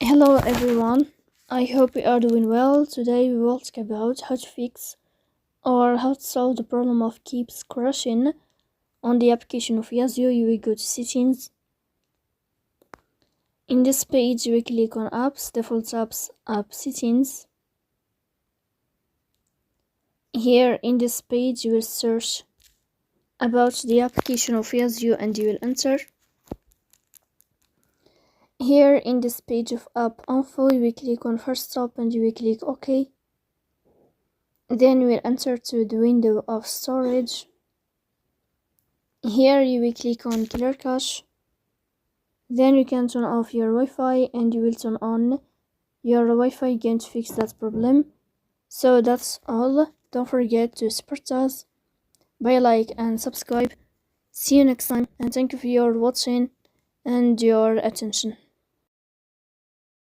Hello everyone, I hope you are doing well. Today we will talk about how to fix or how to solve the problem of keeps crashing on the application of Yazio. You will go to settings. In this page you will click on apps, default apps, app settings. Here in this page you will search about the application of Yazio and you will enter. Here in this page of app info you will click on first stop and you will click OK. Then you will enter to the window of storage. Here you will click on clear cache. Then you can turn off your Wi-Fi and you will turn on your Wi-Fi again to fix that problem. So that's all. Don't forget to support us by like and subscribe. See you next time and thank you for your watching and your attention.